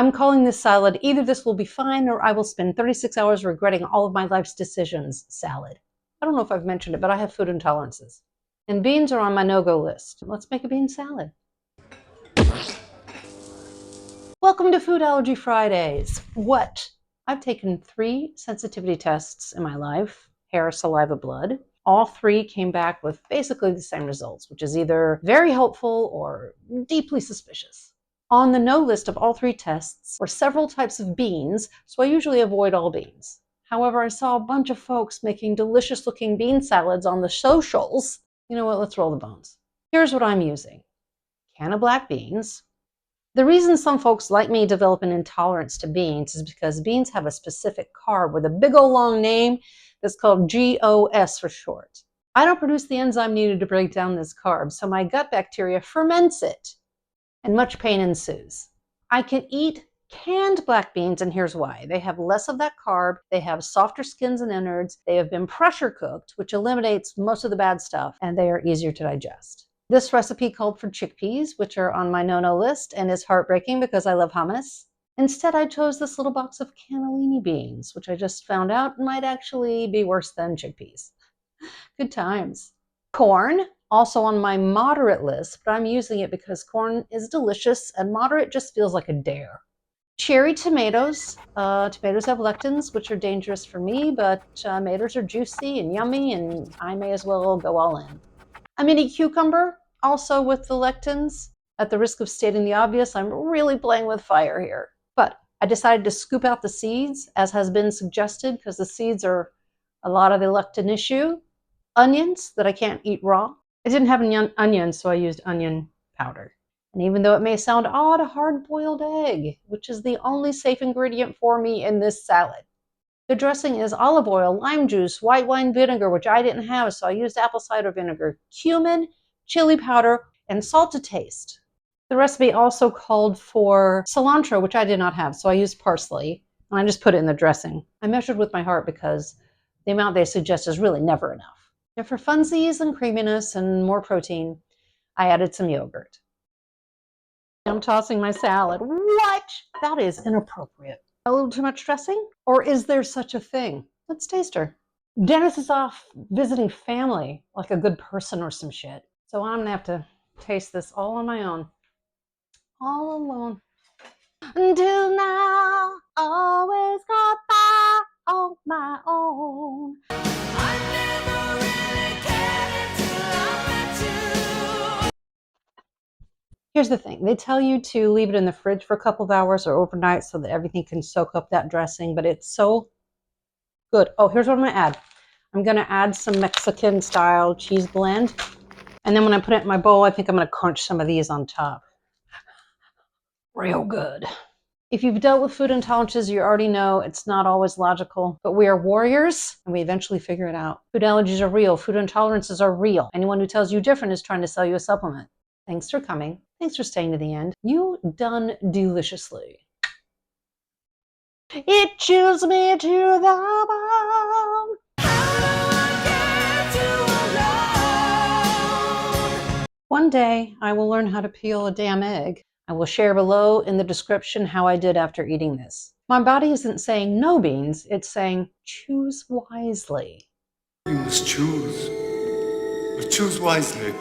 I'm calling this salad, either this will be fine or I will spend 36 hours regretting all of my life's decisions salad. I don't know if I've mentioned it, but I have food intolerances. And beans are on my no-go list. Let's make a bean salad. Welcome to Food Allergy Fridays. What? I've taken 3 sensitivity tests in my life, hair, saliva, blood. All 3 came back with basically the same results, which is either very helpful or deeply suspicious. On the no list of all 3 tests were several types of beans, so I usually avoid all beans. However, I saw a bunch of folks making delicious looking bean salads on the socials. You know what, let's roll the bones. Here's what I'm using. Can of black beans. The reason some folks like me develop an intolerance to beans is because beans have a specific carb with a big old long name that's called GOS for short. I don't produce the enzyme needed to break down this carb, so my gut bacteria ferments it, and much pain ensues. I can eat canned black beans, and here's why. They have less of that carb, they have softer skins and innards, they have been pressure cooked, which eliminates most of the bad stuff, and they are easier to digest. This recipe called for chickpeas, which are on my no-no list, and is heartbreaking because I love hummus. Instead, I chose this little box of cannellini beans, which I just found out might actually be worse than chickpeas. Good times. Corn, also on my moderate list, but I'm using it because corn is delicious and moderate just feels like a dare. Cherry tomatoes. Tomatoes have lectins, which are dangerous for me, but tomatoes are juicy and yummy, and I may as well go all in. A mini cucumber, also with the lectins. At the risk of stating the obvious, I'm really playing with fire here. But I decided to scoop out the seeds, as has been suggested, because the seeds are a lot of the lectin issue. Onions that I can't eat raw. I didn't have any onions, so I used onion powder. And even though it may sound odd, a hard-boiled egg, which is the only safe ingredient for me in this salad. The dressing is olive oil, lime juice, white wine vinegar, which I didn't have, so I used apple cider vinegar, cumin, chili powder, and salt to taste. The recipe also called for cilantro, which I did not have, so I used parsley, and I just put it in the dressing. I measured with my heart because the amount they suggest is really never enough. And for funsies and creaminess and more protein, I added some yogurt. I'm tossing my salad. What? That is inappropriate. A little too much dressing? Or is there such a thing? Let's taste her. Dennis is off visiting family, like a good person or some shit. So I'm gonna have to taste this all on my own. All alone. Until now, always got by on my own. Here's the thing. They tell you to leave it in the fridge for a couple of hours or overnight so that everything can soak up that dressing, but it's so good. Oh, here's what I'm going to add. I'm going to add some Mexican style cheese blend. And then when I put it in my bowl, I think I'm going to crunch some of these on top. Real good. If you've dealt with food intolerances, you already know it's not always logical, but we are warriors and we eventually figure it out. Food allergies are real. Food intolerances are real. Anyone who tells you different is trying to sell you a supplement. Thanks for coming. Thanks for staying to the end. You done deliciously. It chills me to the bone. One day, I will learn how to peel a damn egg. I will share below in the description how I did after eating this. My body isn't saying no beans, it's saying choose wisely. You must choose, but choose wisely.